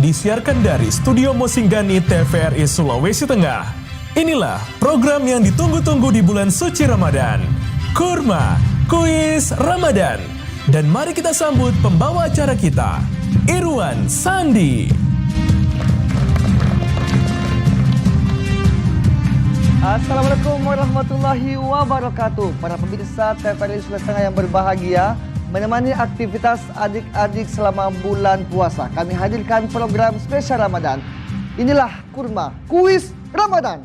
disiarkan dari Studio Mosinggani TVRI Sulawesi Tengah. Inilah program yang ditunggu-tunggu di bulan suci Ramadan, Kurma Kuis Ramadan. Dan mari kita sambut pembawa acara kita, Irwan Sandi. Assalamualaikum warahmatullahi wabarakatuh. Para pemirsa TVRI Sulawesi Tengah yang berbahagia, menemani aktivitas adik-adik selama bulan puasa, kami hadirkan program spesial Ramadan. Inilah Kurma Kuis Ramadan.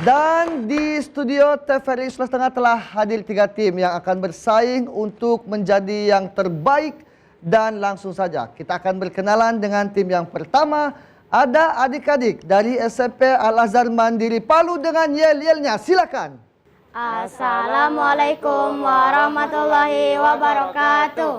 Dan di studio TVRI Sulawesi Tengah telah hadir 3 tim yang akan bersaing untuk menjadi yang terbaik. Dan langsung saja kita akan berkenalan dengan tim yang pertama. Ada adik-adik dari SMP Al-Azhar Mandiri Palu dengan yel-yelnya. Silakan. Assalamualaikum warahmatullahi wabarakatuh.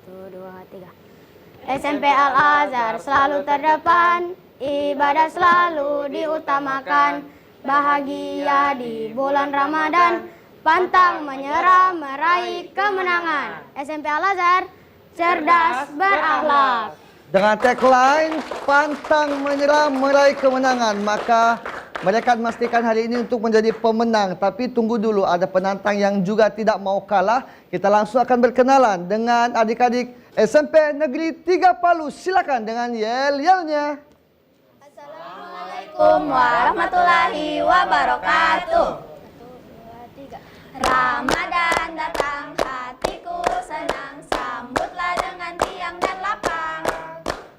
1, 2, 3. SMP Al-Azhar selalu terdepan, ibadah selalu diutamakan, bahagia di bulan Ramadan, pantang menyerah meraih kemenangan. SMP Al-Azhar cerdas berakhlak. Dengan tagline pantang menyerah meraih kemenangan, maka mereka memastikan hari ini untuk menjadi pemenang. Tapi tunggu dulu, ada penantang yang juga tidak mau kalah. Kita langsung akan berkenalan dengan adik-adik SMP Negeri 3 Palu. Silakan dengan yel-yelnya. Assalamualaikum warahmatullahi wabarakatuh. 1, 2, 3. Ramadan datang, hatiku senang, sambutlah dengan tiang dan lapang.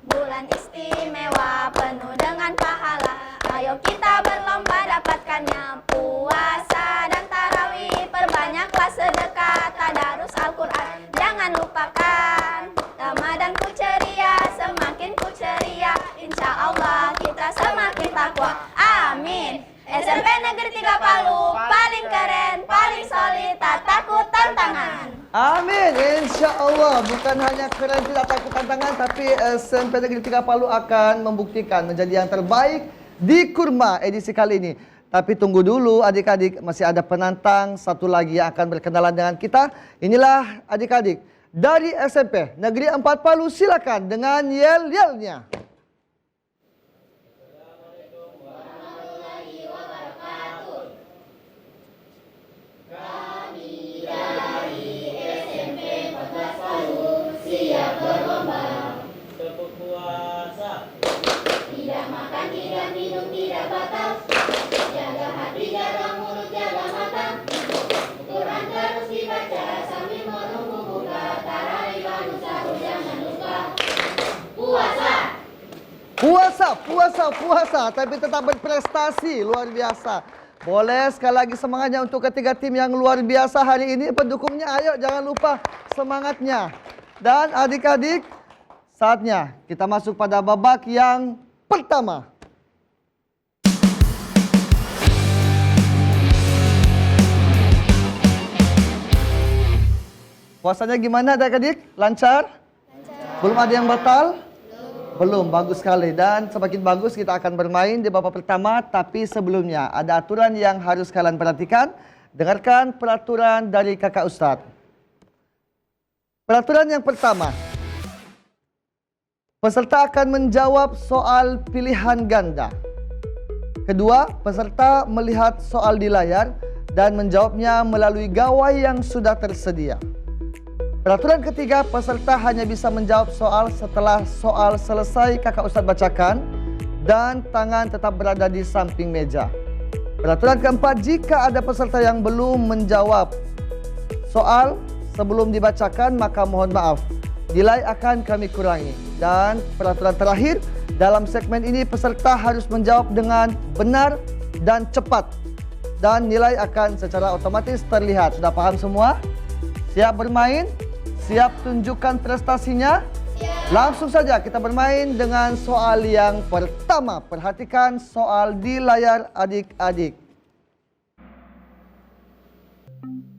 Bulan istimewa penuh dengan pahala, ayo kita berlomba dapatkannya. Puasa dan tarawih, perbanyaklah sedekah, tadarus Al-Quran jangan lupakan. Ramadan ku ceria, semakin ku ceria, insya Allah kita semakin takwa. Amin. SMP Negeri 3 Palu paling keren, paling solid, tak takut tantangan. Amin, insya Allah. Bukan hanya keren tidak takut tantangan, tapi SMP Negeri 3 Palu akan membuktikan menjadi yang terbaik di Kurma edisi kali ini. Tapi tunggu dulu adik-adik, masih ada penantang satu lagi yang akan berkenalan dengan kita. Inilah adik-adik dari SMP Negeri 4 Palu. Silakan dengan yel-yelnya. Puasa, tapi tetap berprestasi, luar biasa. Boleh sekali lagi semangatnya untuk ketiga tim yang luar biasa hari ini. Pendukungnya ayo jangan lupa semangatnya. Dan adik-adik, saatnya kita masuk pada babak yang pertama. Puasanya gimana adik-adik? Lancar? Belum ada yang batal? Belum, bagus sekali. Dan semakin bagus kita akan bermain di babak pertama. Tapi sebelumnya ada aturan yang harus kalian perhatikan. Dengarkan peraturan dari kakak Ustadz. Peraturan yang pertama. Peserta akan menjawab soal pilihan ganda. Kedua, peserta melihat soal di layar dan menjawabnya melalui gawai yang sudah tersedia. Peraturan ketiga, peserta hanya bisa menjawab soal setelah soal selesai kakak Ustadz bacakan dan tangan tetap berada di samping meja. Peraturan keempat, jika ada peserta yang belum menjawab soal sebelum dibacakan, maka mohon maaf, nilai akan kami kurangi. Dan peraturan terakhir, dalam segmen ini peserta harus menjawab dengan benar dan cepat. Dan nilai akan secara otomatis terlihat. Sudah paham semua? Siap bermain? Siap tunjukkan prestasinya? Siap. Langsung saja kita bermain dengan soal yang pertama. Perhatikan soal di layar adik-adik.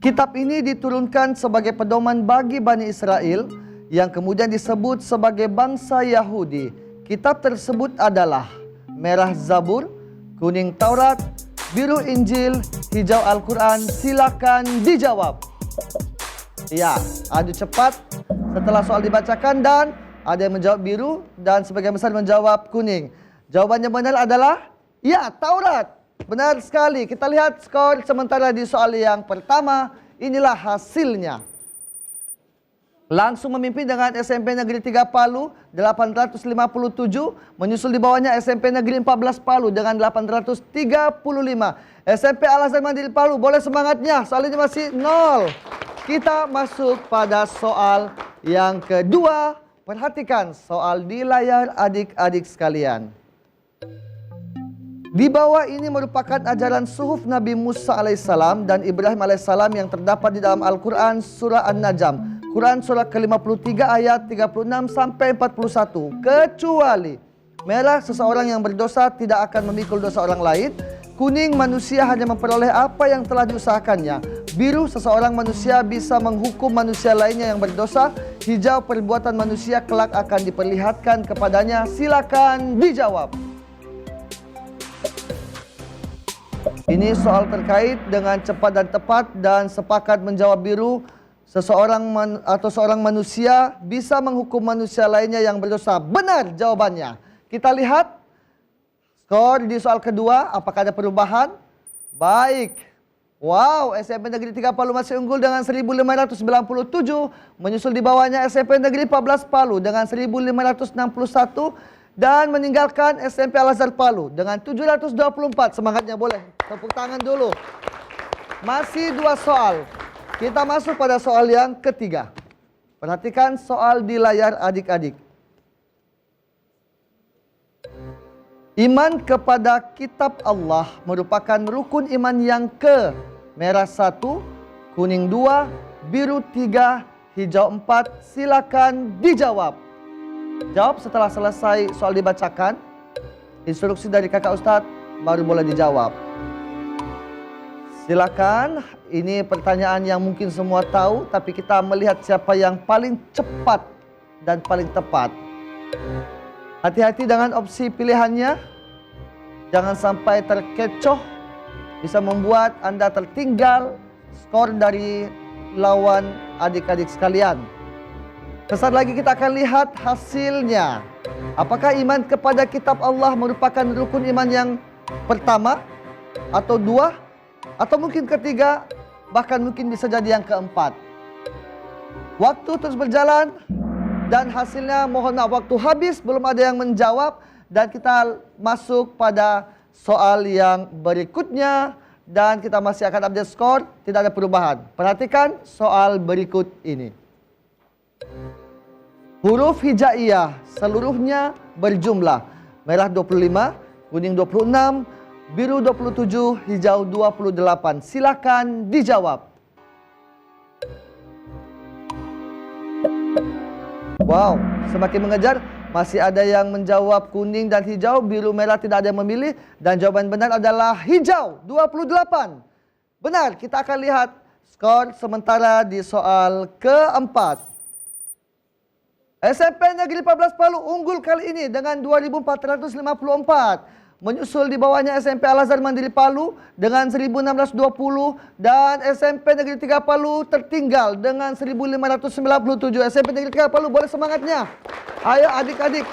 Kitab ini diturunkan sebagai pedoman bagi Bani Israel yang kemudian disebut sebagai bangsa Yahudi. Kitab tersebut adalah merah Zabur, kuning Taurat, biru Injil, hijau Al-Quran, silakan dijawab. Ya, adu cepat setelah soal dibacakan dan ada yang menjawab biru dan sebagian besar menjawab kuning. Jawabannya benar adalah ya, Taurat. Benar sekali. Kita lihat skor sementara di soal yang pertama. Inilah hasilnya. Langsung memimpin dengan SMP Negeri 3 Palu 857, menyusul di bawahnya SMP Negeri 14 Palu dengan 835. SMP Al-Azhar Mandiri Palu, boleh semangatnya, soal ini masih 0. Kita masuk pada soal yang kedua. Perhatikan soal di layar adik-adik sekalian. Di bawah ini merupakan ajaran suhuf Nabi Musa alaihissalam dan Ibrahim alaihissalam yang terdapat di dalam Al-Quran surah An-Najm. Quran surah ke-53 ayat 36 sampai 41. Kecuali merah, seseorang yang berdosa tidak akan memikul dosa orang lain. Kuning, manusia hanya memperoleh apa yang telah diusahakannya. Biru, seseorang manusia bisa menghukum manusia lainnya yang berdosa. Hijau, perbuatan manusia kelak akan diperlihatkan kepadanya. Silakan dijawab. Ini soal terkait dengan cepat dan tepat dan sepakat menjawab biru. Seorang manusia bisa menghukum manusia lainnya yang berdosa. Benar jawabannya. Kita lihat skor di soal kedua. Apakah ada perubahan? Baik. Wow, SMP Negeri 3 Palu masih unggul dengan 1597. Menyusul di bawahnya SMP Negeri 14 Palu dengan 1561. Dan meninggalkan SMP Al-Azhar Palu dengan 724. Semangatnya boleh. Tepuk tangan dulu. Masih 2 soal. Kita masuk pada soal yang ketiga. Perhatikan soal di layar adik-adik. Iman kepada kitab Allah merupakan rukun iman yang merah 1, kuning 2, biru 3, hijau 4. Silakan dijawab. Jawab setelah selesai soal dibacakan. Instruksi dari kakak Ustadz baru boleh dijawab. Silakan, ini pertanyaan yang mungkin semua tahu, tapi kita melihat siapa yang paling cepat dan paling tepat. Hati-hati dengan opsi pilihannya, jangan sampai terkecoh, bisa membuat Anda tertinggal skor dari lawan adik-adik sekalian. Sesaat lagi kita akan lihat hasilnya. Apakah iman kepada kitab Allah merupakan rukun iman yang pertama, atau 2, atau mungkin ketiga, bahkan mungkin bisa jadi yang keempat. Waktu terus berjalan dan hasilnya mohon maaf waktu habis, belum ada yang menjawab. Dan kita masuk pada soal yang berikutnya dan kita masih akan update skor, tidak ada perubahan. Perhatikan soal berikut ini. Huruf hijaiyah seluruhnya berjumlah merah 25, kuning 26, biru 27, hijau 28. Silakan dijawab. Wow, semakin mengejar. Masih ada yang menjawab kuning dan hijau, biru merah tidak ada yang memilih. Dan jawaban benar adalah hijau, 28. Benar, kita akan lihat skor sementara di soal keempat. SMP Negeri 14 Palu unggul kali ini dengan 2454. Menyusul di bawahnya SMP Al-Azhar Mandiri Palu dengan 1620 dan SMP Negeri 3 Palu tertinggal dengan 1597. SMP Negeri 3 Palu boleh semangatnya. Ayo adik-adik.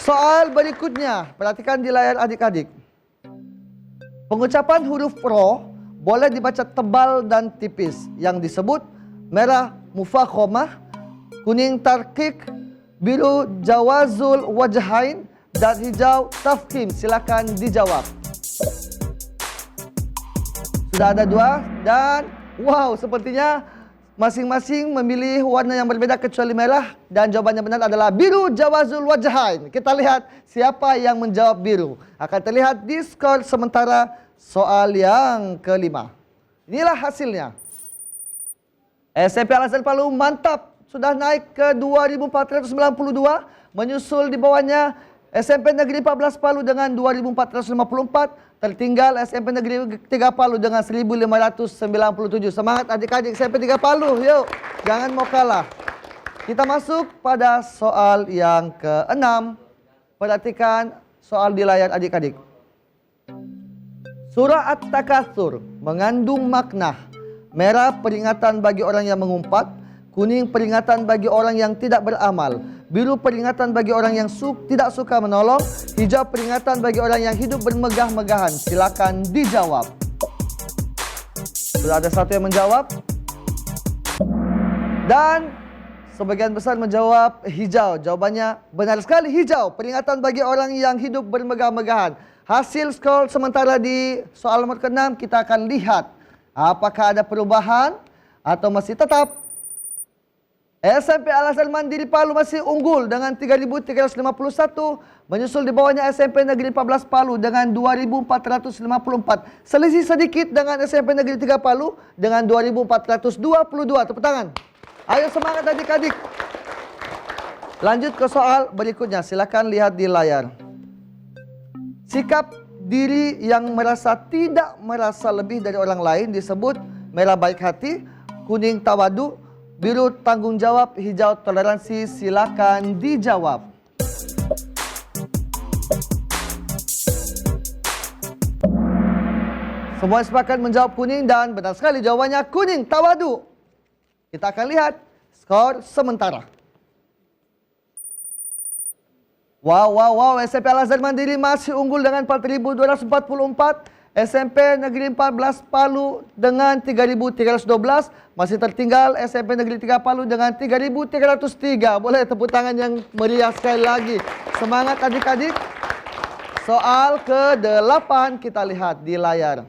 Soal berikutnya, perhatikan di layar adik-adik. Pengucapan huruf ro boleh dibaca tebal dan tipis. Yang disebut merah mufakhomah, kuning tarkik, biru jawazul wajhain, dan hijau tafkhim. Silakan dijawab. Sudah ada 2 dan wow, sepertinya masing-masing memilih warna yang berbeda kecuali merah dan jawabannya benar adalah biru jawazul wajhain. Kita lihat siapa yang menjawab biru. Akan terlihat di skor sementara soal yang kelima. Inilah hasilnya. SMP Al-Azhar Palu mantap, sudah naik ke 2492, menyusul di bawahnya SMP Negeri 14 Palu dengan 2454, tertinggal SMP Negeri 3 Palu dengan 1597. Semangat adik-adik SMP 3 Palu, yuk, jangan mau kalah. Kita masuk pada soal yang ke-6. Perhatikan soal di layar adik-adik. Surah At-Takatsur mengandung makna merah peringatan bagi orang yang mengumpat, kuning peringatan bagi orang yang tidak beramal, biru peringatan bagi orang yang tidak suka menolong, hijau peringatan bagi orang yang hidup bermegah-megahan. Silakan dijawab. Sudah ada satu yang menjawab. Dan sebagian besar menjawab hijau. Jawabannya benar sekali, hijau. Peringatan bagi orang yang hidup bermegah-megahan. Hasil skor sementara di soal nomor ke-6 kita akan lihat apakah ada perubahan atau masih tetap. SMP Al-Azhar Mandiri Palu masih unggul dengan 3.351. Menyusul di bawahnya SMP Negeri 14 Palu dengan 2.454. Selisih sedikit dengan SMP Negeri 3 Palu dengan 2.422. Tepuk tangan. Ayo semangat adik-adik. Lanjut ke soal berikutnya. Silakan lihat di layar. Sikap diri yang merasa tidak merasa lebih dari orang lain disebut merah baik hati, kuning tawadu, biru tanggung jawab, hijau toleransi. Silakan dijawab. Semua sepakat menjawab kuning dan benar sekali jawabannya kuning tawadu. Kita akan lihat skor sementara. Wow, SMP Al-Azhar Mandiri masih unggul dengan 4.244. SMP Negeri 14 Palu dengan 3.312. Masih tertinggal SMP Negeri 3 Palu dengan 3.303. Boleh tepuk tangan yang meriah sekali lagi. Semangat adik-adik. Soal ke-8 kita lihat di layar.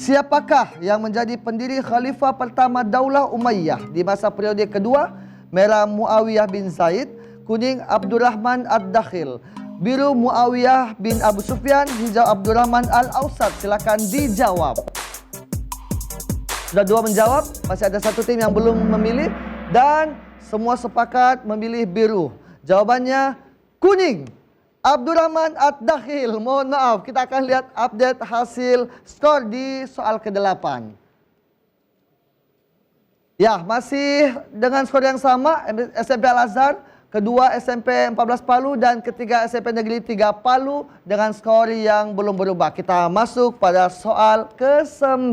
Siapakah yang menjadi pendiri khalifah pertama Daulah Umayyah di masa periode kedua? Merah Muawiyah bin Zaid, kuning Abdurrahman Ad-Dakhil, biru Muawiyah bin Abu Sufyan, hijau Abdurrahman Al-Awsat. Silakan dijawab. Sudah 2 menjawab, masih ada 1 tim yang belum memilih dan semua sepakat memilih biru. Jawabannya kuning. Abdurrahman Ad-Dakhil. Mohon maaf, kita akan lihat update hasil skor di soal ke-8. Ya, masih dengan skor yang sama, SMP Al-Azhar, kedua SMP 14 Palu, dan ketiga SMP Negeri 3 Palu dengan skor yang belum berubah. Kita masuk pada soal ke-9.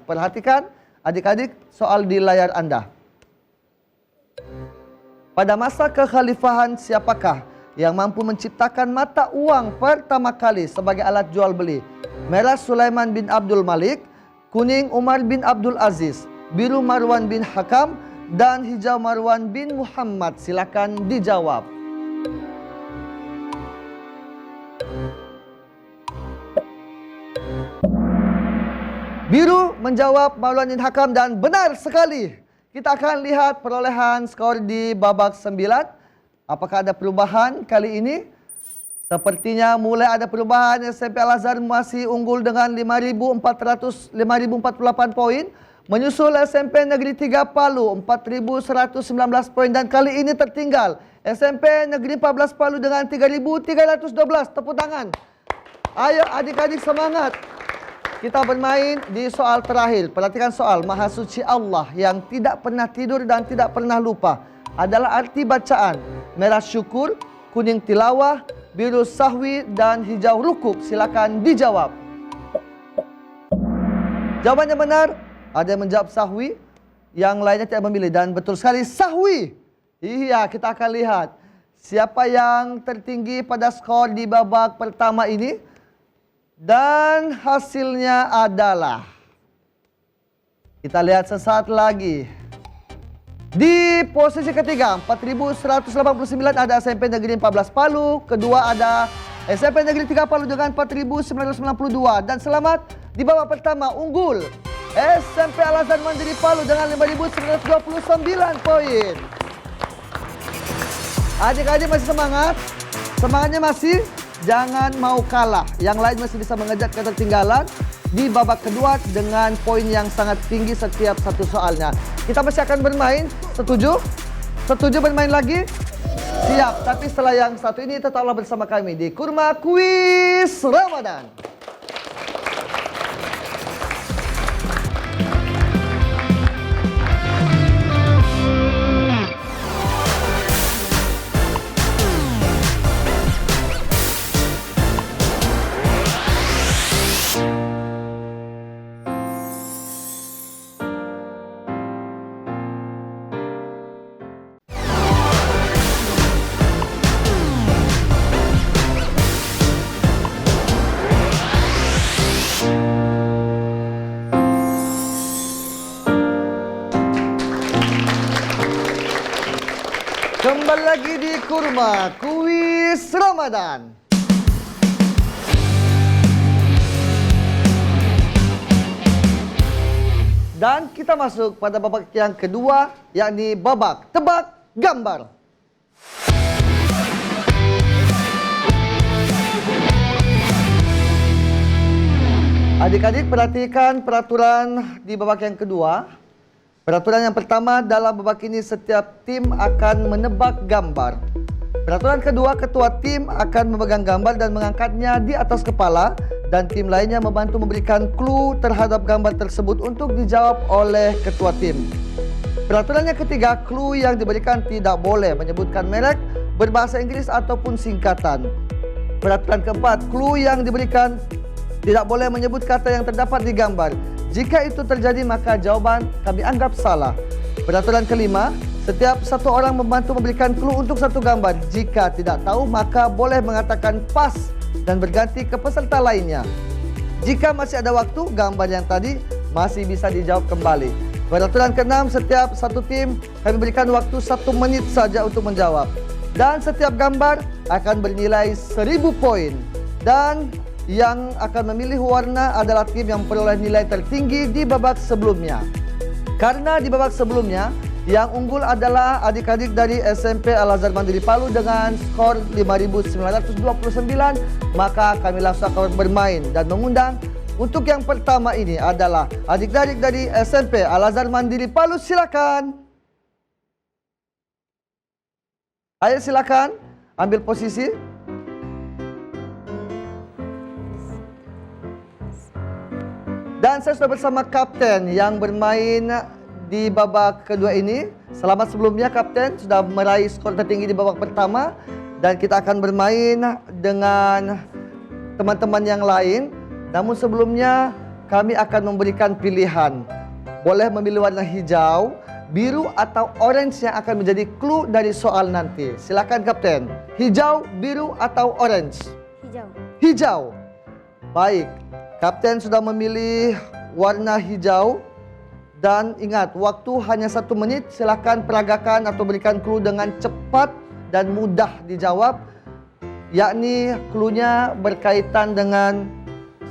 Perhatikan adik-adik soal di layar Anda. Pada masa kekhalifahan siapakah yang mampu menciptakan mata uang pertama kali sebagai alat jual beli? Merah Sulaiman bin Abdul Malik, kuning Umar bin Abdul Aziz, biru Marwan bin Hakam, dan hijau Marwan bin Muhammad. Silakan dijawab. Biru menjawab Marwan bin Hakam dan benar sekali. Kita akan lihat perolehan skor di babak 9. Apakah ada perubahan kali ini? Sepertinya mulai ada perubahan. SMP Al-Azhar masih unggul dengan 5.048 poin. Menyusul SMP Negeri 3 Palu 4.119 poin. Dan kali ini tertinggal SMP Negeri 14 Palu dengan 3.312. Tepuk tangan. Ayo adik-adik semangat. Kita bermain di soal terakhir. Perhatikan soal. Maha suci Allah yang tidak pernah tidur dan tidak pernah lupa adalah arti bacaan. Merah syukur, kuning tilawah, biru sahwi, dan hijau rukuk. Silakan dijawab. Jawabannya benar. Ada yang menjawab sahwi, yang lainnya tidak memilih. Dan betul sekali sahwi. Iya, kita akan lihat siapa yang tertinggi pada skor di babak pertama ini. Dan hasilnya adalah, kita lihat sesaat lagi. Di posisi ketiga 4.189 ada SMP Negeri 14 Palu. Kedua ada SMP Negeri 3 Palu dengan 4.992. Dan selamat di babak pertama unggul SMP Al-Azhar Mandiri Palu dengan 5.929 poin. Adik-adik masih semangat? Semangatnya masih? Jangan mau kalah. Yang lain masih bisa mengejar ketertinggalan di babak kedua dengan poin yang sangat tinggi setiap satu soalnya. Kita masih akan bermain. Setuju? Setuju bermain lagi? Siap. Tapi setelah yang satu ini tetaplah bersama kami di Kurma Kuis Ramadan. Kembali lagi di Kurma Kuis Ramadan. Dan kita masuk pada babak yang kedua, yakni babak tebak gambar. Adik-adik perhatikan peraturan di babak yang kedua. Peraturan yang pertama, dalam babak ini setiap tim akan menebak gambar. Peraturan kedua, ketua tim akan memegang gambar dan mengangkatnya di atas kepala dan tim lainnya membantu memberikan clue terhadap gambar tersebut untuk dijawab oleh ketua tim. Peraturan yang ketiga, clue yang diberikan tidak boleh menyebutkan merek, berbahasa Inggris ataupun singkatan. Peraturan keempat, clue yang diberikan tidak boleh menyebut kata yang terdapat di gambar. Jika itu terjadi, maka jawaban kami anggap salah. Peraturan kelima, setiap satu orang membantu memberikan clue untuk satu gambar. Jika tidak tahu, maka boleh mengatakan pas dan berganti ke peserta lainnya. Jika masih ada waktu, gambar yang tadi masih bisa dijawab kembali. Peraturan keenam, setiap satu tim kami berikan waktu 1 menit saja untuk menjawab. Dan setiap gambar akan bernilai 1000 poin. Dan yang akan memilih warna adalah tim yang peroleh nilai tertinggi di babak sebelumnya. Karena di babak sebelumnya, yang unggul adalah adik-adik dari SMP Al-Azhar Mandiri Palu dengan skor 5.929, maka kami langsung akan bermain dan mengundang untuk yang pertama ini adalah adik-adik dari SMP Al-Azhar Mandiri Palu. Silakan. Ayo silakan ambil posisi. Dan saya sudah bersama kapten yang bermain di babak kedua ini. Selamat sebelumnya kapten, sudah meraih skor tertinggi di babak pertama. Dan kita akan bermain dengan teman-teman yang lain. Namun sebelumnya kami akan memberikan pilihan. Boleh memilih warna hijau, biru atau orange yang akan menjadi clue dari soal nanti. Silakan kapten. Hijau, biru atau orange? Hijau. Hijau. Baik. Kapten sudah memilih warna hijau. Dan ingat, waktu hanya 1 menit. Silakan peragakan atau berikan clue dengan cepat dan mudah dijawab. Yakni clue-nya berkaitan dengan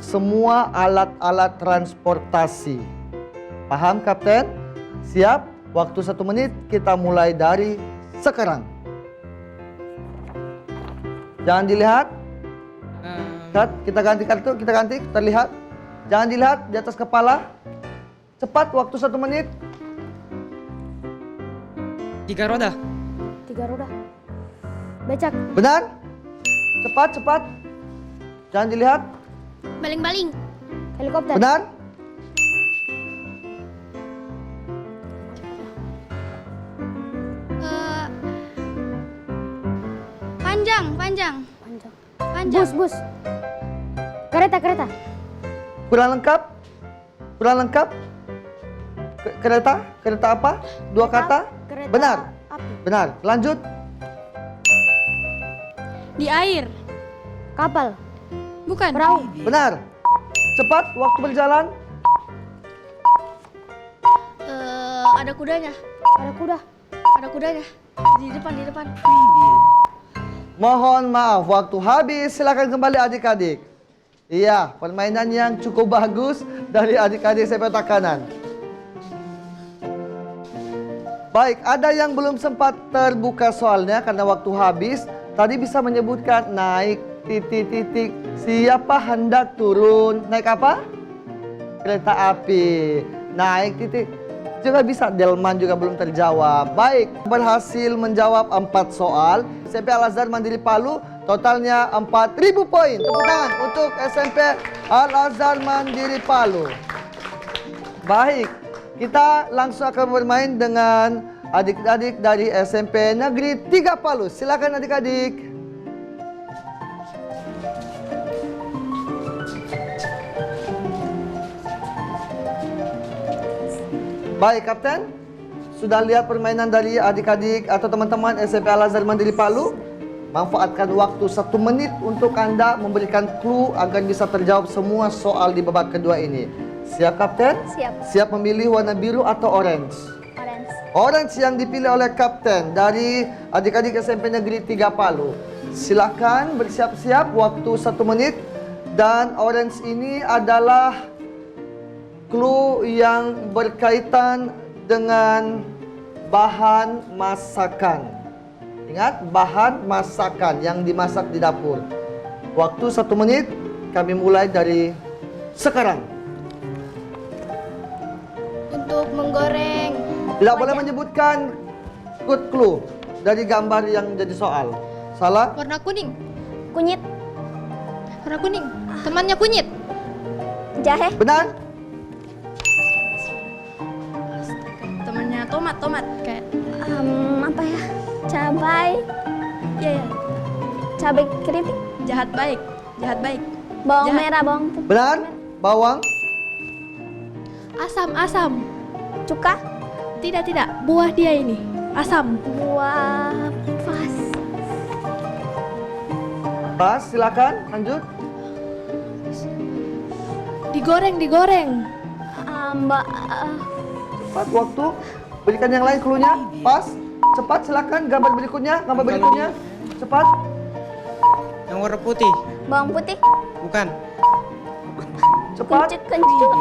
semua alat-alat transportasi. Paham kapten? Siap? Waktu 1 menit, kita mulai dari sekarang. Jangan dilihat. Cut, kita ganti kartu, kita ganti, terlihat. Jangan dilihat di atas kepala. Cepat, waktu 1 menit. 3 roda. 3 roda. Becak. Benar? Cepat, cepat. Jangan dilihat. Baling-baling. Helikopter. Benar? Panjang. Panjang. Bus. Kereta. Kurang lengkap? Kurang lengkap? Kereta? Kereta apa? 2 kata? Kereta Benar. api. Benar. Lanjut. Di air. Kapal. Bukan. Perahu. Benar. Cepat, waktu berjalan. Ada kudanya. Ada kuda. Ada kudanya. Di depan. Mohon maaf, waktu habis. Silakan kembali adik-adik. Iya, permainan yang cukup bagus dari adik-adik sepak kanan. Baik, ada yang belum sempat terbuka soalnya karena waktu habis. Tadi bisa menyebutkan naik titik. Siapa hendak turun? Naik apa? Kereta api. Naik titik. Juga bisa, Delman juga belum terjawab. Baik, berhasil menjawab 4 soal. SMP Al-Azhar Mandiri Palu, totalnya 4.000 poin. Tepuk tangan untuk SMP Al-Azhar Mandiri Palu. Baik, kita langsung akan bermain dengan adik-adik dari SMP Negeri 3 Palu. Silakan adik-adik. Baik, Kapten. Sudah lihat permainan dari adik-adik atau teman-teman SMP Al-Azhar Mandiri Palu? Manfaatkan waktu 1 menit untuk Anda memberikan clue agar bisa terjawab semua soal di babak kedua ini. Siap, Kapten? Siap. Siap memilih warna biru atau orange? Orange. Orange yang dipilih oleh kapten dari adik-adik SMP Negeri 3 Palu. Silakan bersiap-siap, waktu 1 menit. Dan orange ini adalah clue yang berkaitan dengan bahan masakan. Ingat, bahan masakan yang dimasak di dapur. Waktu 1 menit, kami mulai dari sekarang. Untuk menggoreng. Tidak boleh menyebutkan clue dari gambar yang jadi soal. Salah? Warna kuning. Kunyit. Warna kuning. Temannya kunyit. Jahe. Benar? Temannya tomat. Kayak. Apa ya? Cabai. Iya. Cabai keriting. Jahat baik. Bawang Jahat. merah, bawang putih. Benar? Bawang? Asam. Cuka. Tidak. Buah dia ini. Asam. Buah pas. Pas, silakan lanjut. Digoreng. Mbak. Cepat waktu. Berikan yang lain clue-nya. Pas. Cepat silakan gambar berikutnya. Cepat. Yang warna putih. Bawang putih. Bukan. Cepat. Kencut.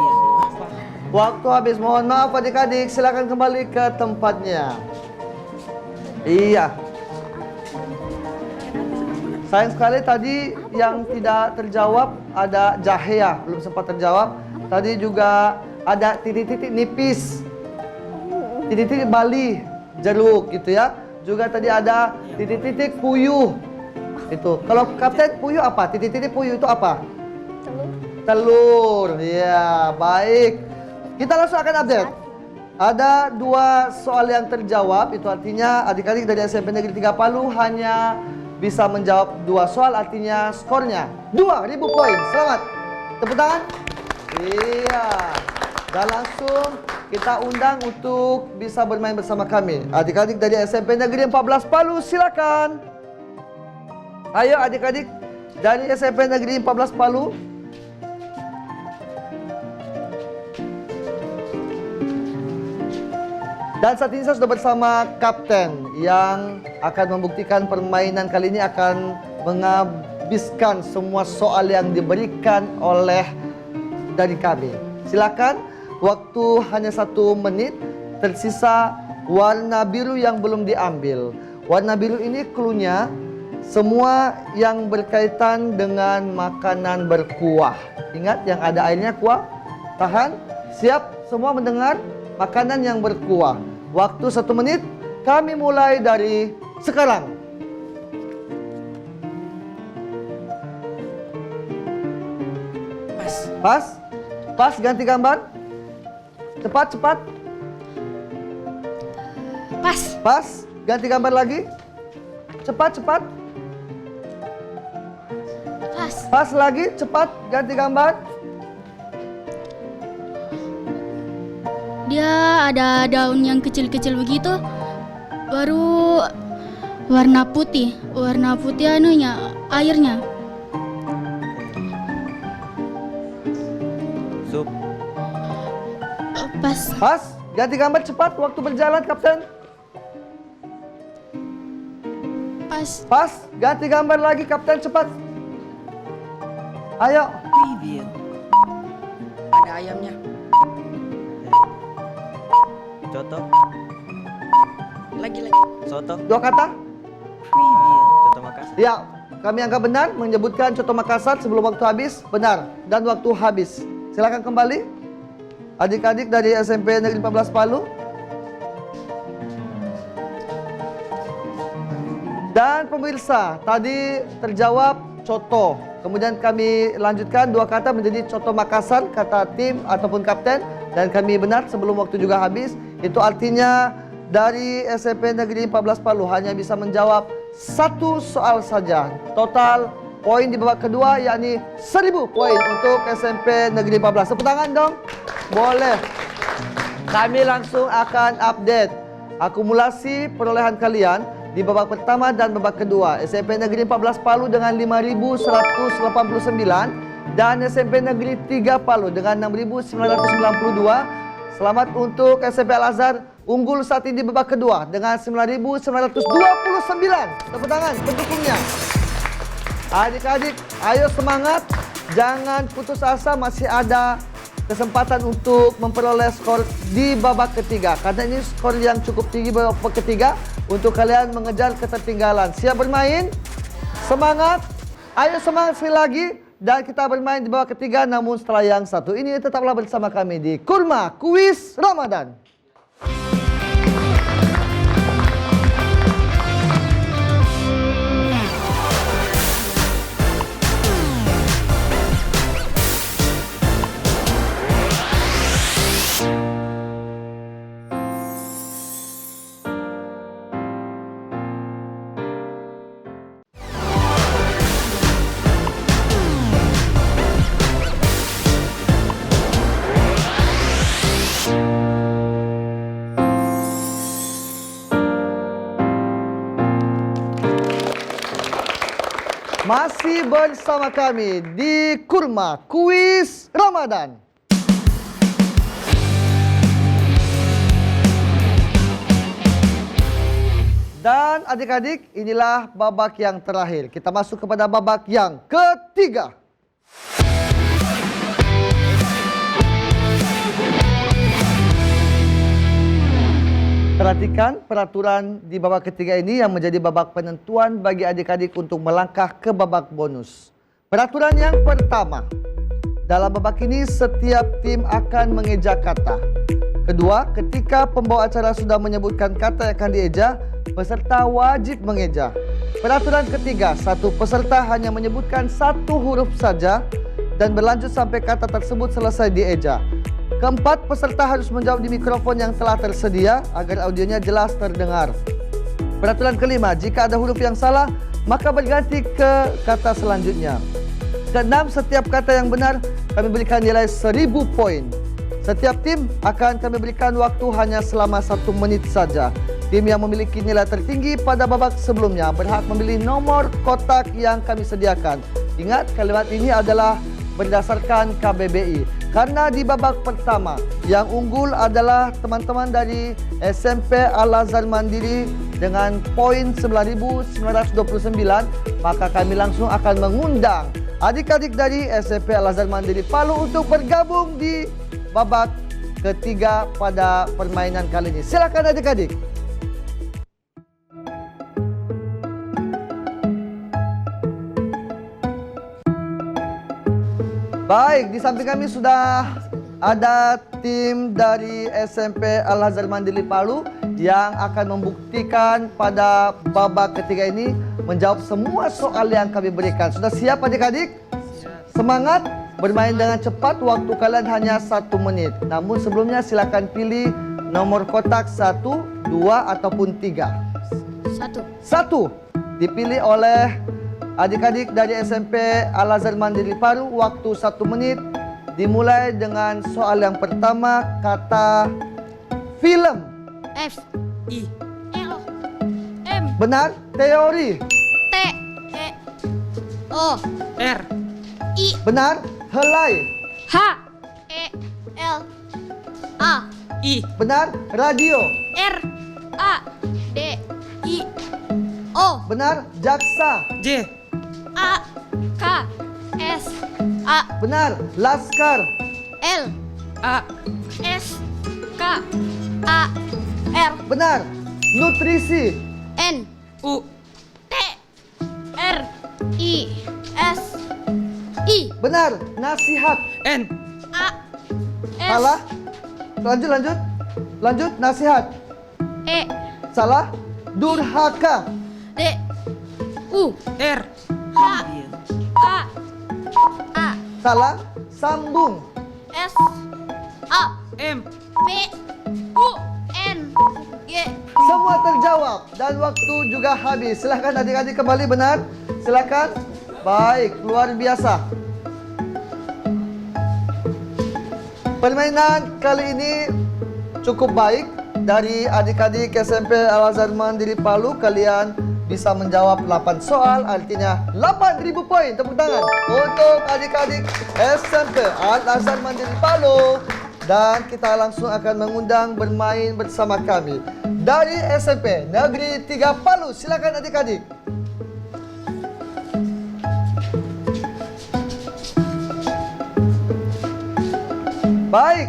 Waktu habis. Mohon maaf adik-adik. Silakan kembali ke tempatnya. Iya. Sayang sekali tadi yang tidak terjawab ada jahe ya, belum sempat terjawab. Tadi juga ada titik-titik nipis. Titik-titik Bali, jeruk gitu ya. Juga tadi ada titik-titik puyuh. Itu. Kalau kapten puyuh apa? Titik-titik puyuh itu apa? Telur. Ya, baik. Kita langsung akan update. Ada 2 soal yang terjawab, itu artinya adik-adik dari SMP Negeri 3 Palu hanya bisa menjawab 2 soal, artinya skornya 2.000 poin. Selamat. Tepuk tangan. Iya. Dan langsung kita undang untuk bisa bermain bersama kami. Adik-adik dari SMP Negeri 14 Palu, silakan. Ayo adik-adik dari SMP Negeri 14 Palu. Dan saat ini saya sudah bersama kapten yang akan membuktikan permainan kali ini akan menghabiskan semua soal yang diberikan oleh dari kami. Silakan, waktu hanya 1 menit, tersisa warna biru yang belum diambil. Warna biru ini clue-nya semua yang berkaitan dengan makanan berkuah. Ingat yang ada airnya kuah. Tahan, siap semua mendengar makanan yang berkuah. Waktu 1 menit, kami mulai dari sekarang. Pas, ganti gambar. Cepat. Pas, ganti gambar lagi. Cepat. Pas lagi, cepat, ganti gambar. Dia ada daun yang kecil-kecil begitu, baru warna putih anunya, airnya. Sup. Pas, ganti gambar cepat, waktu berjalan kapten. Pas, ganti gambar lagi kapten, cepat. Ayo. Ada ayamnya. Coto. Lagi. Soto. 2 kata. Coto Makassar. Ya, kami anggap benar menyebutkan Coto Makassar sebelum waktu habis. Benar, dan waktu habis. Silakan kembali. Adik-adik dari SMP Negeri 14 Palu. Dan pemirsa, tadi terjawab Coto. Kemudian kami lanjutkan 2 kata menjadi Coto Makassar, kata tim ataupun kapten. Dan kami benar sebelum waktu juga habis. Itu artinya dari SMP Negeri 14 Palu hanya bisa menjawab 1 soal saja. Total poin di babak kedua yakni 1000 poin untuk SMP Negeri 14. Tepuk tangan dong. Boleh. Kami langsung akan update akumulasi perolehan kalian di babak pertama dan babak kedua. SMP Negeri 14 Palu dengan 5.189 dan SMP Negeri 3 Palu dengan 6.992. Selamat untuk SMP Al-Azhar unggul saat ini di babak kedua dengan 9.929. Tepuk tangan pendukungnya. Adik-adik, ayo semangat. Jangan putus asa, masih ada kesempatan untuk memperoleh skor di babak ketiga. Karena ini skor yang cukup tinggi babak ketiga untuk kalian mengejar ketertinggalan. Siap bermain? Semangat. Ayo semangat sekali lagi. Dan kita bermain di babak ketiga, namun setelah yang satu ini tetaplah bersama kami di Kurma Kuis Ramadan. Masih bersama kami di Kurma Kuis Ramadan. Dan adik-adik, inilah babak yang terakhir. Kita masuk kepada babak yang ketiga. Perhatikan peraturan di babak ketiga ini yang menjadi babak penentuan bagi adik-adik untuk melangkah ke babak bonus. Peraturan yang pertama, dalam babak ini setiap tim akan mengeja kata. Kedua, ketika pembawa acara sudah menyebutkan kata yang akan dieja, peserta wajib mengeja. Peraturan ketiga, satu peserta hanya menyebutkan satu huruf saja dan berlanjut sampai kata tersebut selesai dieja. Keempat, peserta harus menjawab di mikrofon yang telah tersedia agar audionya jelas terdengar. Peraturan kelima, jika ada huruf yang salah, maka berganti ke kata selanjutnya. Keenam, setiap kata yang benar kami berikan nilai 1000 poin. Setiap tim akan kami berikan waktu hanya selama 1 menit saja. Tim yang memiliki nilai tertinggi pada babak sebelumnya berhak memilih nomor kotak yang kami sediakan. Ingat, kalimat ini adalah berdasarkan KBBI. Karena di babak pertama yang unggul adalah teman-teman dari SMP Al-Azhar Mandiri dengan poin 9.929, maka kami langsung akan mengundang adik-adik dari SMP Al-Azhar Mandiri Palu untuk bergabung di babak ketiga pada permainan kali ini. Silakan adik-adik. Baik, di samping kami sudah ada tim dari SMP Al-Azhar Mandiri Palu yang akan membuktikan pada babak ketiga ini menjawab semua soal yang kami berikan. Sudah siap adik-adik? Semangat, bermain dengan cepat, waktu kalian hanya 1 menit. Namun sebelumnya silakan pilih nomor kotak 1, 2, ataupun 3. 1. Dipilih oleh adik-adik dari SMP Al-Azhar Mandiri Palu, waktu 1 menit, dimulai dengan soal yang pertama, kata film. F. I. L. M. Benar, teori. T. E. O. R. I. Benar, helai. H. E. L. A. I. Benar, radio. R. A. D. I. O. Benar, jaksa. J. A. K. S. A. Benar, laskar. L. A. S. K. A. R. Benar, nutrisi. N. U. T. R. I. S. I. Benar, nasihat. N. A. S. Salah. Lanjut, nasihat. E. Salah, durhaka. D. U. R. H. K. A. Salah, sambung. S. A. M. P. U. N. G. Semua terjawab dan waktu juga habis. Silahkan adik-adik kembali, benar? Silahkan. Baik, luar biasa. Permainan kali ini cukup baik. Dari adik-adik SMP Al-Azhar Mandiri Palu, kalian bisa menjawab 8 soal, artinya 8.000 poin. Tepuk tangan untuk adik-adik SMP Al-Azhar Mandiri Palu. Dan kita langsung akan mengundang bermain bersama kami dari SMP Negeri 3 Palu. Silakan adik-adik. Baik,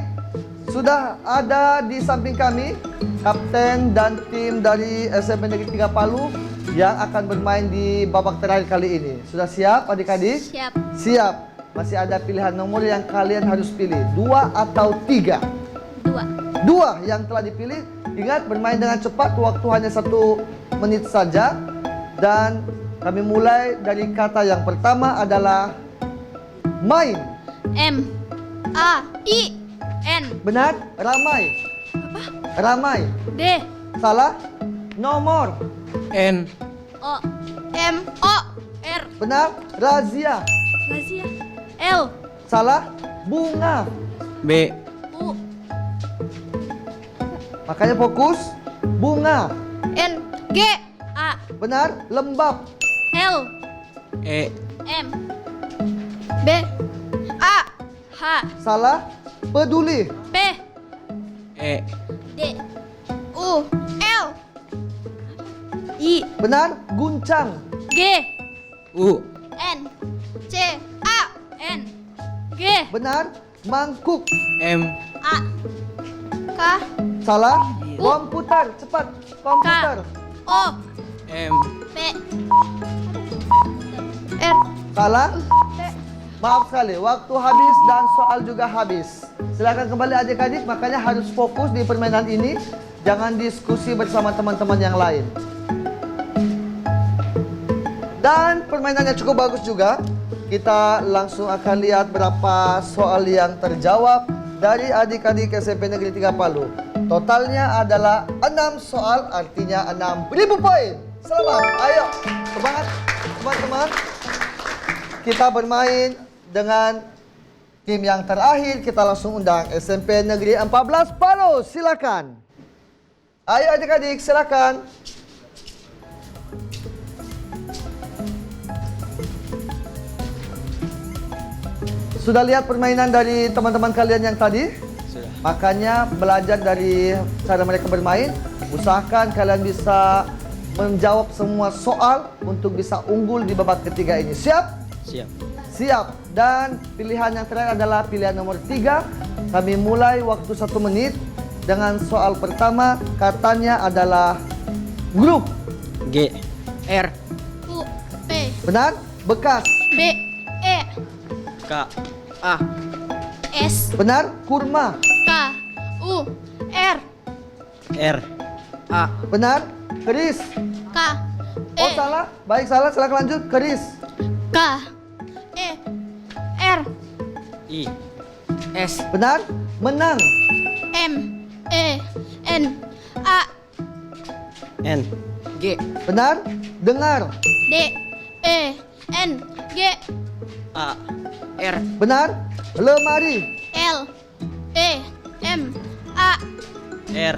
sudah ada di samping kami kapten dan tim dari SMP Negeri 3 Palu yang akan bermain di babak terakhir kali ini. Sudah siap adik-adik? Siap. Siap. Masih ada pilihan nomor yang kalian harus pilih, 2 atau 3. 2. 2 yang telah dipilih. Ingat, bermain dengan cepat, waktu hanya 1 menit saja. Dan kami mulai dari kata yang pertama adalah main. M-A-I-N. Benar? Ramai. Apa? Ramai. D. Salah? Nomor. N. O-M-O-R. Benar? Razia. Razia. L. Salah? Bunga. B. U. Makanya fokus. Bunga. N. G. A. Benar? Lembab. L. E. M. B. A. H. Salah? Peduli. P. E. D. U. L. I. Benar? Guncang. G. U. N. C. A. N. G. Benar? Mangkuk. M. A. K. Salah? Komputer. Cepat. Komputer. O. M. P. R. Salah? Maaf sekali, waktu habis dan soal juga habis. Silakan kembali adik-adik, makanya harus fokus di permainan ini. Jangan diskusi bersama teman-teman yang lain. Dan permainannya cukup bagus juga. Kita langsung akan lihat berapa soal yang terjawab dari adik-adik SMP Negeri 3 Palu. Totalnya adalah 6 soal, artinya 6.000 poin. Selamat, ayo, semangat teman-teman. Kita bermain dengan tim yang terakhir. Kita langsung undang SMP Negeri 14 Palu. Silakan. Ayo adik-adik, silakan. Sudah lihat permainan dari teman-teman kalian yang tadi? Sudah. Makanya belajar dari cara mereka bermain. Usahakan kalian bisa menjawab semua soal untuk bisa unggul di babak ketiga ini. Siap? Siap. Siap. Dan pilihan yang terakhir adalah pilihan nomor 3. Kami mulai waktu 1 menit dengan soal pertama. Katanya adalah grup. G. R. U. P. Benar? Bekas. B. E. K. A. S. Benar? Kurma. K. U. R. R. A. Benar? Keris. K. E. Oh salah? Baik salah, silakan lanjut. Keris. K. E. R. I. S. Benar? Menang. M. E. N. A. N. G. Benar? Dengar. D. E. N. G. A. R. Benar? Lemari. L. E. M. A. R.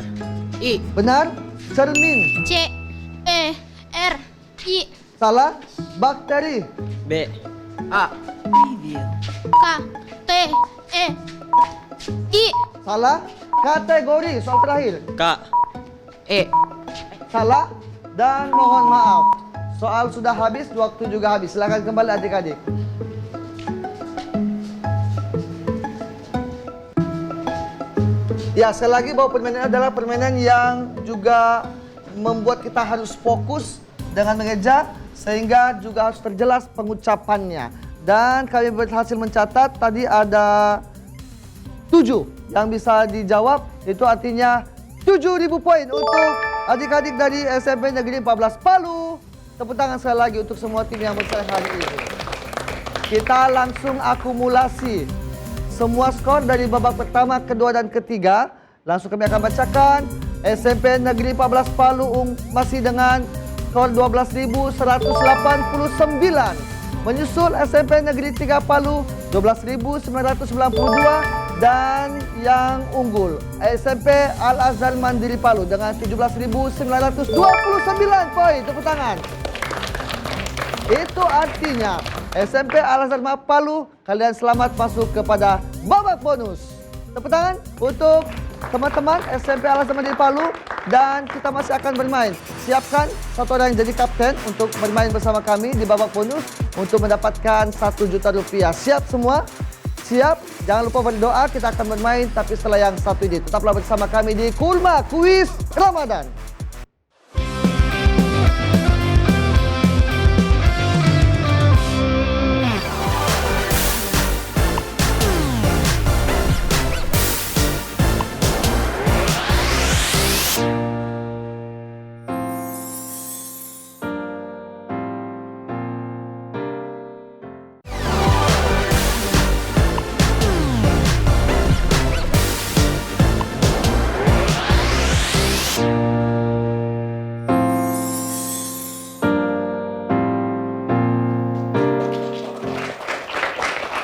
I. Benar? Cermin. C. E. R. I. Salah? Bakteri. B. A. K. T. E. I. Salah? Kategori. Soal terakhir. K. E. Salah? Dan mohon maaf. Soal sudah habis, waktu juga habis. Silakan kembali adik-adik. Ya, sekali lagi bahwa permainan adalah permainan yang juga membuat kita harus fokus dengan mengejar, sehingga juga harus terjelas pengucapannya. Dan kami berhasil mencatat tadi ada 7 yang bisa dijawab. Itu artinya 7.000 poin untuk adik-adik dari SMP Negeri 14 Palu. Tepuk tangan sekali lagi untuk semua tim yang bersaing hari ini. Kita langsung akumulasi semua skor dari babak pertama, kedua, dan ketiga. Langsung kami akan bacakan. SMP Negeri 14 Palu masih dengan skor 12.189. Menyusul SMP Negeri 3 Palu 12.992. Dan yang unggul SMP Al-Azhar Mandiri Palu dengan 17.929 poin. Tepuk tangan. Itu artinya SMP Al-Azhar Palu, kalian selamat masuk kepada babak bonus. Tepuk tangan untuk teman-teman SMP Al-Azhar Mandiri Palu. Dan kita masih akan bermain. Siapkan satu orang yang jadi kapten untuk bermain bersama kami di babak bonus untuk mendapatkan 1 juta rupiah. Siap semua? Siap? Jangan lupa berdoa, kita akan bermain tapi setelah yang satu ini. Tetaplah bersama kami di Kurma Kuis Ramadan.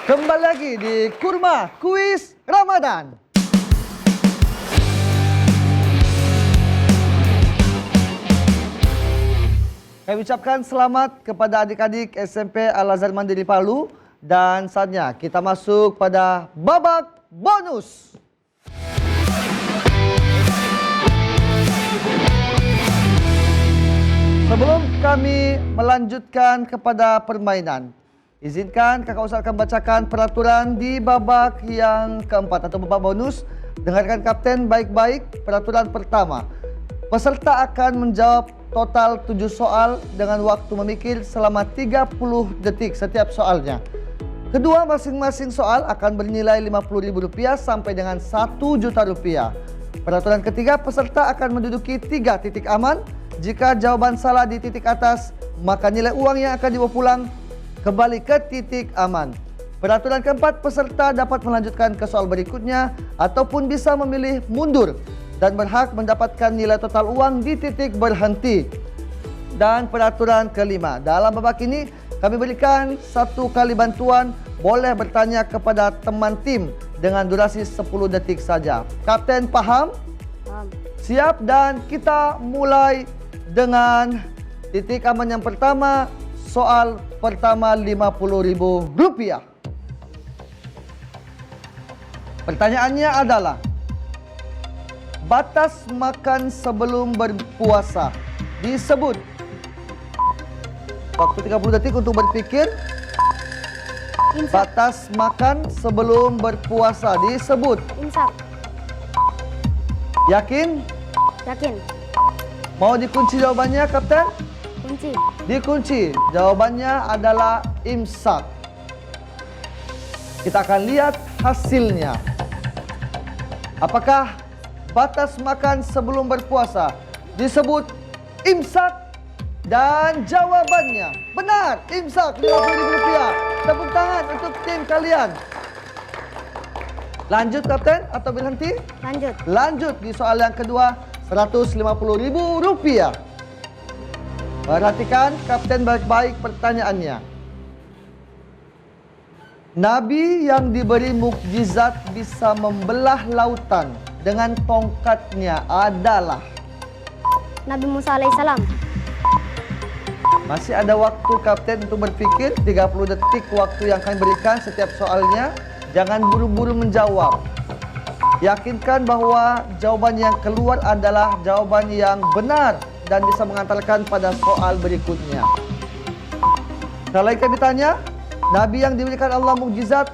Kembali lagi di Kurma Kuis Ramadan. Kami ucapkan selamat kepada adik-adik SMP Al-Azhar Mandiri Palu. Dan saatnya kita masuk pada babak bonus. Sebelum kami melanjutkan kepada permainan, izinkan kakak Ustaz akan bacakan peraturan di babak yang keempat atau babak bonus. Dengarkan kapten baik-baik. Peraturan pertama, peserta akan menjawab total 7 soal dengan waktu memikir selama 30 detik setiap soalnya. Kedua, masing-masing soal akan bernilai Rp50.000 sampai dengan Rp1 juta. Peraturan ketiga, peserta akan menduduki 3 titik aman. Jika jawaban salah di titik atas, maka nilai uang yang akan dibawa pulang kembali ke titik aman. Peraturan keempat, peserta dapat melanjutkan ke soal berikutnya ataupun bisa memilih mundur dan berhak mendapatkan nilai total uang di titik berhenti. Dan peraturan kelima, dalam babak ini kami berikan 1 kali bantuan, boleh bertanya kepada teman tim dengan durasi 10 detik saja. Kapten paham? Paham. Siap, dan kita mulai dengan titik aman yang pertama. Soal pertama Rp50.000. Pertanyaannya adalah, batas makan sebelum berpuasa disebut. Waktu 30 detik untuk berpikir. Batas makan sebelum berpuasa disebut. Imsak. Yakin? Yakin. Mau dikunci jawabannya, Kapten? Kunci. Dikunci. Jawabannya adalah imsak. Kita akan lihat hasilnya. Apakah batas makan sebelum berpuasa disebut imsak? Dan jawabannya benar, imsak. Rp50.000. Tepuk tangan untuk tim kalian. Lanjut, Kapten, atau berhenti? Lanjut. Lanjut di soal yang kedua, Rp150.000. Perhatikan, Kapten, baik-baik pertanyaannya. Nabi yang diberi mukjizat bisa membelah lautan dengan tongkatnya adalah Nabi Musa alaihissalam. Masih ada waktu, Kapten, untuk berpikir. 30 detik waktu yang kami berikan setiap soalnya. Jangan buru-buru menjawab. Yakinkan bahwa jawaban yang keluar adalah jawaban yang benar dan bisa mengantarkan pada soal berikutnya. Kalau kami tanya, Nabi yang diberikan Allah mukjizat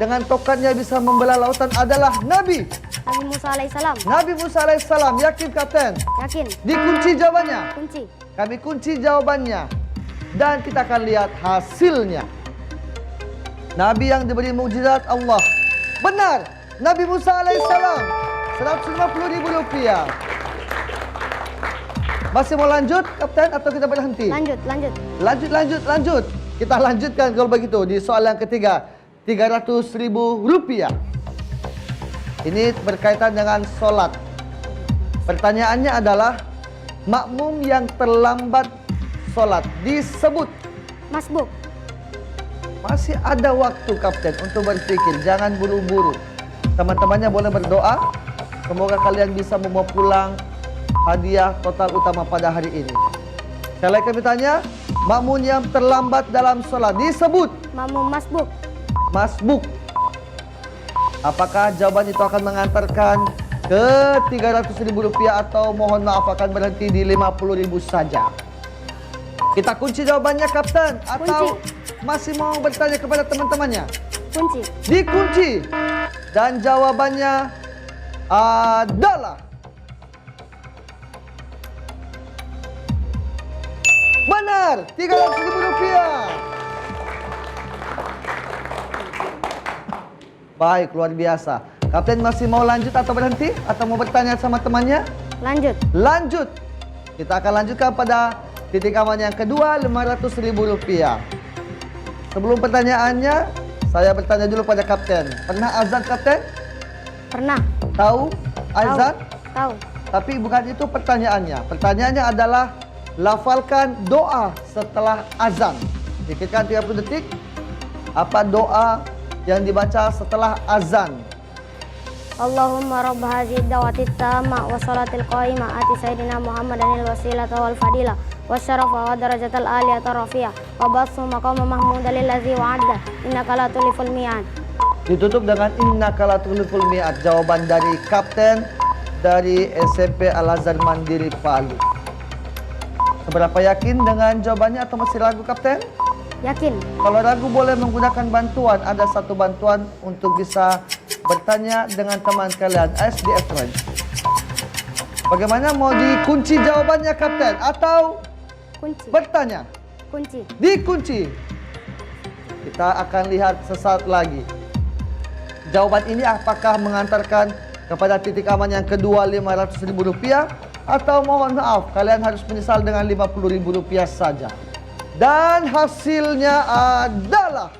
dengan tongkatnya bisa membelah lautan adalah Nabi Musa alaihissalam. Nabi Musa alaihissalam. Yakin, Kapten? Yakin. Dikunci jawabannya. Kunci. Kami kunci jawabannya. Dan kita akan lihat hasilnya. Nabi yang diberi mukjizat Allah. Benar. Nabi Musa alaihissalam. Rp150.000. Masih mau lanjut, Kapten, atau kita berhenti? Lanjut. Lanjut. Kita lanjutkan kalau begitu di soal yang ketiga. Rp300.000. Ini berkaitan dengan sholat. Pertanyaannya adalah, makmum yang terlambat sholat disebut. Masbuk. Masih ada waktu, Kapten, untuk berpikir. Jangan buru-buru. Teman-temannya boleh berdoa. Semoga kalian bisa membawa pulang hadiah total utama pada hari ini. Sekali lagi kami tanya, makmum yang terlambat dalam sholat disebut. Makmum masbuk. Masbuk. Apakah jawaban itu akan mengantarkan ke Rp300.000 atau mohon maaf akan berhenti di Rp50.000 saja? Kita kunci jawabannya, Kapten, atau masih mau bertanya kepada teman-temannya? Kunci. Dikunci. Dan jawabannya adalah benar, Rp300.000. Baik, luar biasa. Kapten masih mau lanjut atau berhenti? Atau mau bertanya sama temannya? Lanjut. Lanjut. Kita akan lanjutkan pada titik aman yang kedua, Rp500.000. Sebelum pertanyaannya, saya bertanya dulu pada Kapten. Pernah azan, Kapten? Pernah. Tahu azan? Tahu. Tapi bukan itu pertanyaannya. Pertanyaannya adalah lafalkan doa setelah azan. Pikirkan 30 detik. Apa doa yang dibaca setelah azan? Allahumma rabb hadhihi da'wati tamma wa salatil qa'imah ati sayyidina Muhammadanil wasilata wal fadilah wasyarafa wa darajatal aliyata rafi'ah wa basu maqama mahmuda lillazi wa'adda innaka la tuliful mi'ad. Ditutup dengan innaka la tuliful mi'ad. Jawaban dari Kapten dari SMP Al-Azhar Mandiri Palu. Seberapa yakin dengan jawabannya atau masih ragu, Kapten? Yakin. Kalau ragu boleh menggunakan bantuan. Ada satu bantuan untuk bisa bertanya dengan teman kalian, SDF Range. Bagaimana, mau dikunci jawabannya, Kapten? Atau Kunci. bertanya? Kunci. Dikunci. Kita akan lihat sesaat lagi. Jawaban ini apakah mengantarkan kepada titik aman yang kedua Rp500.000 atau mohon maaf kalian harus menyesal dengan Rp50.000 saja. Dan hasilnya adalah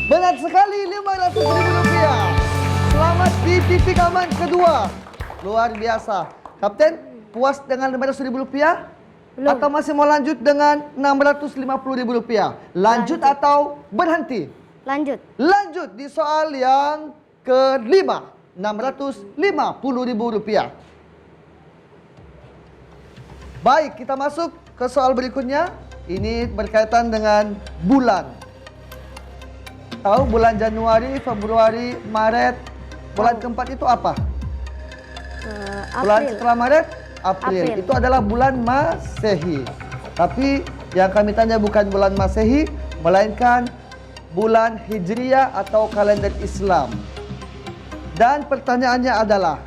benar sekali, Rp500.000. Selamat di titik aman kedua. Luar biasa. Kapten, puas dengan Rp500.000? Belum. Atau masih mau lanjut dengan Rp650.000? Lanjut atau berhenti? Lanjut. Lanjut di soal yang kelima, Rp650.000. Baik, kita masuk ke soal berikutnya. Ini berkaitan dengan bulan. Tahu bulan Januari, Februari, Maret. Bulan keempat itu apa? Bulan April. setelah Maret? April. April. Itu adalah bulan Masehi. Tapi yang kami tanya bukan bulan Masehi, melainkan bulan Hijriah atau kalender Islam. Dan pertanyaannya adalah,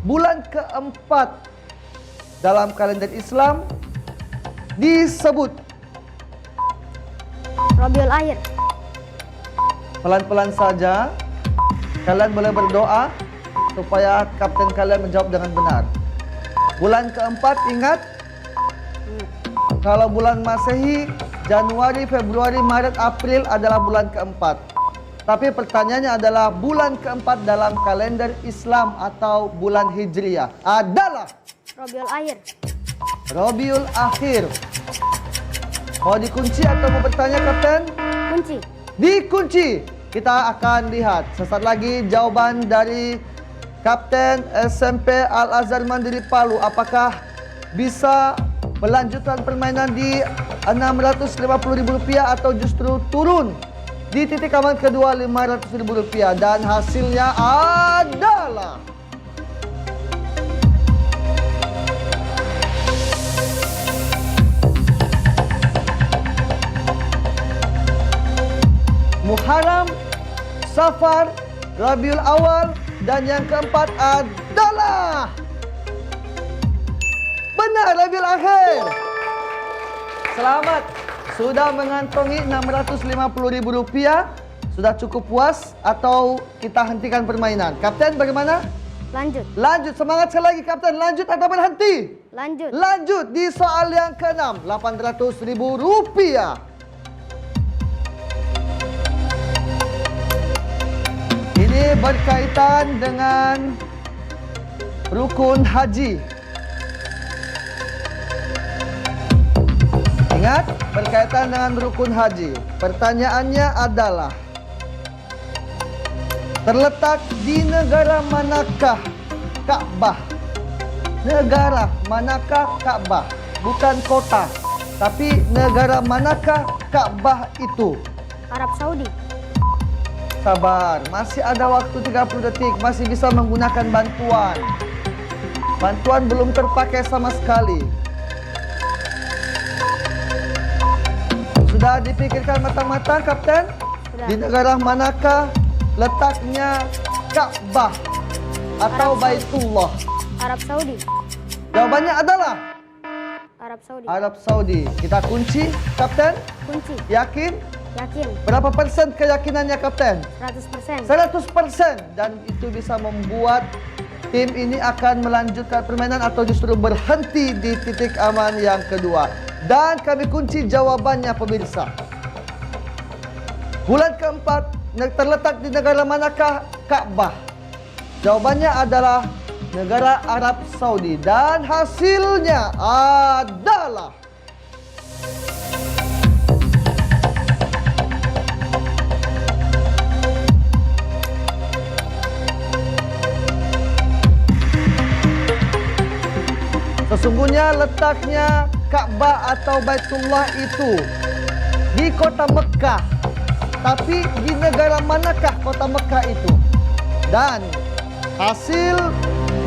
bulan keempat dalam kalender Islam disebut Rabiul Akhir. pelan-pelan saja. Kalian boleh berdoa supaya kapten kalian menjawab dengan benar. Bulan keempat, ingat, kalau bulan Masehi, Januari, Februari, Maret, April adalah bulan keempat. Tapi pertanyaannya adalah bulan keempat dalam kalender Islam atau bulan Hijriah adalah Rabiul Akhir. Rabiul Akhir. Mau dikunci atau mau bertanya, Kapten? Kunci. Dikunci. Kita akan lihat sesaat lagi jawaban dari Kapten SMP Al-Azhar Mandiri Palu. Apakah bisa melanjutkan permainan di Rp650.000 atau justru turun di titik aman kedua Rp500.000? Dan hasilnya adalah Muharram, Safar, Rabiul Awal, dan yang keempat adalah benar, Rabiul Akhir. Selamat, sudah mengantongi Rp650.000. Sudah cukup puas atau kita hentikan permainan? Kapten bagaimana? Lanjut. Lanjut, semangat sekali lagi Kapten. Lanjut atau berhenti? Lanjut. Lanjut di soal yang ke-6, Rp800.000. Ini berkaitan dengan rukun haji. Ingat, berkaitan dengan rukun haji. Pertanyaannya adalah, terletak di negara manakah Ka'bah? Negara manakah Ka'bah? Bukan kota, tapi negara manakah Ka'bah itu? Arab Saudi. Sabar, masih ada waktu 30 detik, masih bisa menggunakan bantuan. Bantuan belum terpakai sama sekali. Sudah dipikirkan matang-matang, Kapten? Sudah. Di negara manakah letaknya Ka'bah atau Arab Saudi. Baitullah? Arab Saudi. Jawabannya adalah Arab Saudi. Arab Saudi. Kita kunci, Kapten? Kunci. Yakin? Yakin. Berapa persen keyakinannya, Kapten? 100%. 100%. Dan itu bisa membuat tim ini akan melanjutkan permainan atau justru berhenti di titik aman yang kedua. Dan kami kunci jawabannya, pemirsa. Bulan keempat terletak di negara manakah Ka'bah? Jawabannya adalah negara Arab Saudi. Dan hasilnya adalah sesungguhnya letaknya Ka'bah atau Baitullah itu di kota Mekah. Tapi di negara manakah kota Mekah itu? Dan hasil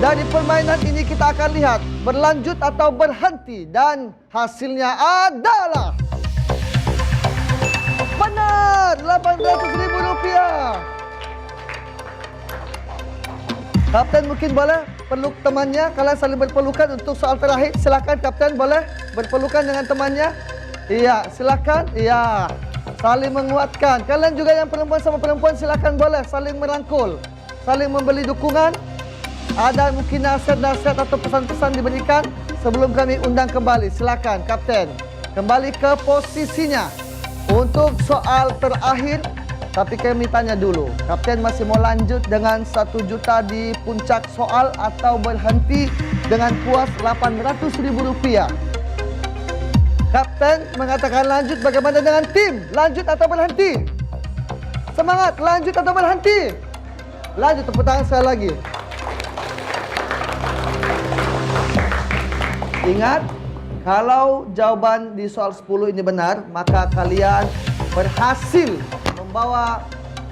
dari permainan ini kita akan lihat berlanjut atau berhenti. Dan hasilnya adalah benar, Rp800.000. Kapten mungkin boleh peluk temannya. Kalian saling berpelukan untuk soal terakhir. Silakan Kapten, boleh berpelukan dengan temannya. Iya, silakan. Iya, saling menguatkan. Kalian juga yang perempuan sama perempuan, silakan boleh saling merangkul, saling memberi dukungan. Ada mungkin nasihat-nasihat atau pesan-pesan diberikan sebelum kami undang kembali. Silakan Kapten kembali ke posisinya untuk soal terakhir. Tapi kami tanya dulu, Kapten masih mau lanjut dengan 1 juta di puncak soal atau berhenti dengan puas Rp800.000? Kapten mengatakan lanjut, bagaimana dengan tim? Lanjut atau berhenti? Semangat, lanjut atau berhenti? Lanjut, tepuk tangan sekali lagi. Ingat, kalau jawaban di soal 10 ini benar, maka kalian berhasil membawa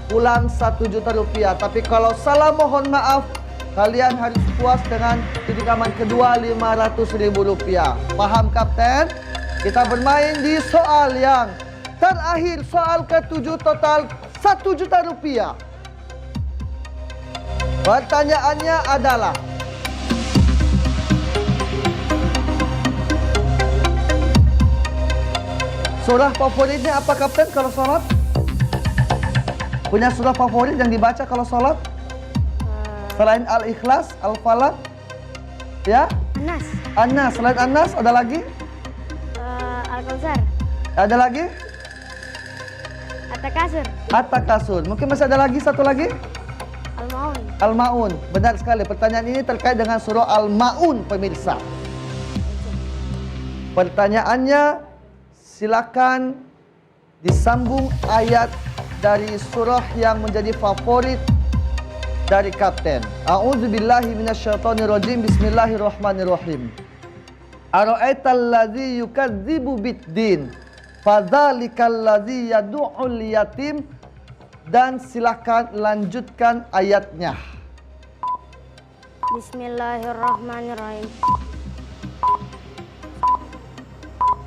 pulang Rp1 juta. Tapi kalau salah, mohon maaf, kalian harus puas dengan titik aman kedua Rp500.000. Paham, Kapten? Kita bermain di soal yang terakhir, soal ke-7, total Rp1 juta. Pertanyaannya adalah, surah favoritnya apa, Kapten, kalau sholat? Punya surah favorit yang dibaca kalau sholat? Selain Al-Ikhlas, Al-Falaq, ya? Anas. An-Nas. Selain An-Nas, ada lagi? Al-Kautsar. Ada lagi? At-Takasur. At-Takasur. Mungkin masih ada lagi, satu lagi? Al-Maun. Al-Ma'un. Benar sekali. Pertanyaan ini terkait dengan surah Al-Ma'un, pemirsa. Pertanyaannya, silakan disambung ayat dari surah yang menjadi favorit dari Kapten. A'udzubillahi minasyaitonirrajim. Bismillahirrahmanirrahim. Ara'aital ladzi yukadzibu biddin, fadzalikal ladzi yad'ul yatim. Dan silakan lanjutkan ayatnya. Bismillahirrahmanirrahim.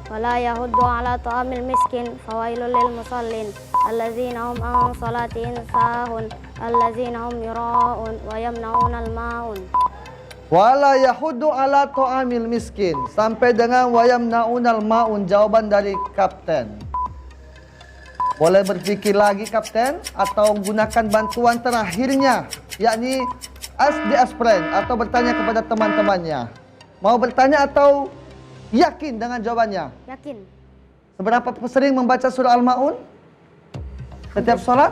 Wala yahuddu ala ta'amil miskin fawailul lil musallin allazina hum an salatihim sahun allazina hum yura'un wa yamna'unal ma'un. Wala yahuddu ala ta'amil miskin sampai dengan wa yamna'unal ma'un. Jawaban dari Kapten. Boleh berpikir lagi, Kapten, atau gunakan bantuan terakhirnya, yakni ask the friend, atau bertanya kepada teman-temannya. Mau bertanya atau yakin dengan jawabannya? Yakin. Seberapa sering membaca surah Al-Ma'un? Setiap sholat?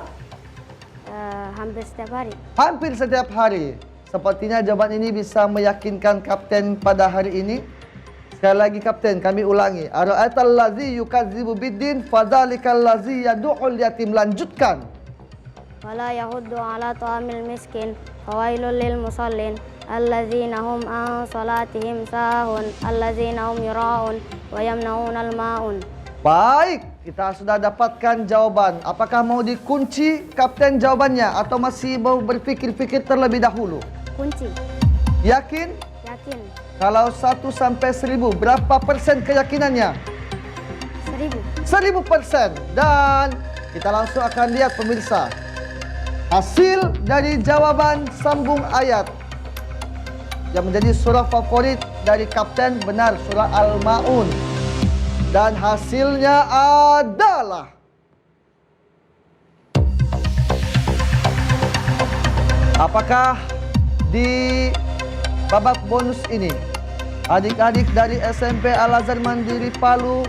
Hampir setiap hari. Hampir setiap hari. Sepertinya jawaban ini bisa meyakinkan kapten pada hari ini. Sekali lagi kapten, kami ulangi. Ara'aital ladzi yukadzibu biddin fadzalikal ladzi yad'ul yatim. Lanjutkan. Wala yahuddu ala ta'amil miskin fawailul lil musallin alladzina hum an salatihim sahun alladzina hum yura'un wa yamna'unal ma'un. Baik, kita sudah dapatkan jawaban. Apakah mau dikunci kapten jawabannya atau masih mau berpikir-pikir terlebih dahulu? Kunci. Yakin? Yakin. Kalau 1 sampai 1000, berapa persen keyakinannya? 1000. 1000%. Dan kita langsung akan lihat pemirsa. Hasil dari jawaban sambung ayat yang menjadi surah favorit dari kapten benar, surah Al-Ma'un. Dan hasilnya adalah apakah di babak bonus ini adik-adik dari SMP Al-Azhar Mandiri Palu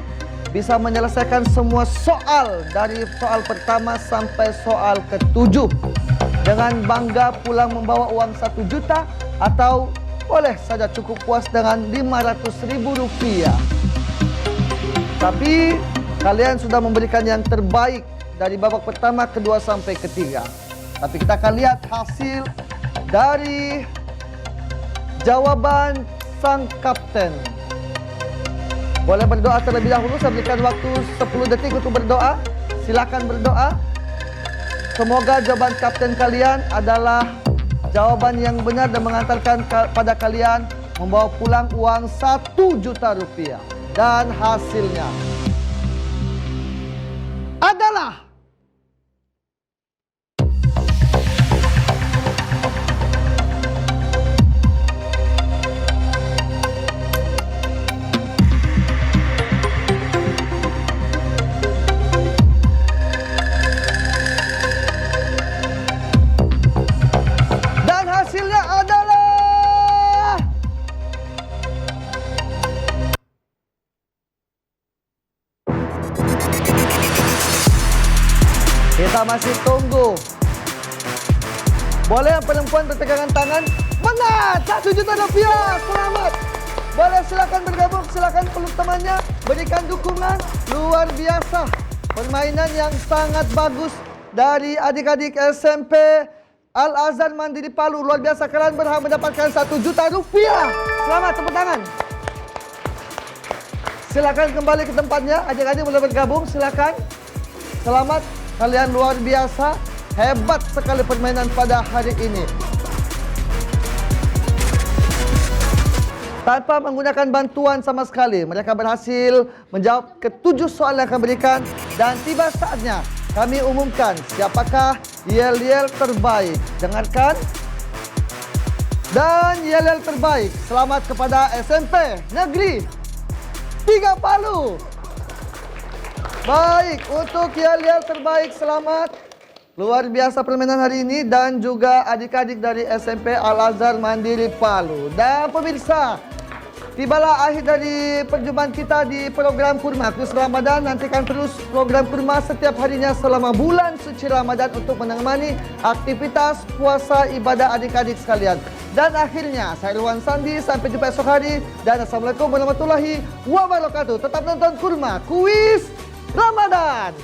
bisa menyelesaikan semua soal dari soal pertama sampai soal ke-7 dengan bangga pulang membawa uang 1 juta atau boleh saja cukup puas dengan Rp500.000. Tapi kalian sudah memberikan yang terbaik dari babak pertama, kedua sampai ketiga. Tapi kita akan lihat hasil dari jawaban sang kapten. Boleh berdoa terlebih dahulu, saya berikan waktu 10 detik untuk berdoa. Silakan berdoa. Semoga jawaban kapten kalian adalah jawaban yang benar dan mengantarkan pada kalian membawa pulang uang Rp1 juta. Dan hasilnya adalah kita masih tunggu. Boleh yang perempuan berpegangan tangan? Benar, Rp1 juta. Selamat. Boleh silakan bergabung, silakan peluk temannya, berikan dukungan. Luar biasa. Permainan yang sangat bagus dari adik-adik SMP Al-Azhar Mandiri Palu. Luar biasa, kalian berhak mendapatkan Rp1 juta. Selamat, tepuk tangan. Silakan kembali ke tempatnya. Adik-adik boleh bergabung, silakan. Selamat. Kalian luar biasa, hebat sekali permainan pada hari ini. Tanpa menggunakan bantuan sama sekali, mereka berhasil menjawab ke-7 soal yang akan berikan. Dan tiba saatnya kami umumkan siapakah yel-yel terbaik. Dengarkan. Dan yel-yel terbaik, selamat kepada SMP Negeri 3 Palu. Baik, untuk yel-yel terbaik selamat. Luar biasa permainan hari ini dan juga adik-adik dari SMP Al-Azhar Mandiri Palu. Dan pemirsa, tibalah akhir dari perjumpaan kita di program Kurma Kuis Ramadan. Nantikan terus program Kurma setiap harinya selama bulan suci Ramadan untuk menemani aktivitas puasa ibadah adik-adik sekalian. Dan akhirnya, saya Irwan Sandi, sampai jumpa esok hari. Dan Assalamualaikum warahmatullahi wabarakatuh. Tetap nonton Kurma Kuis Ramadan.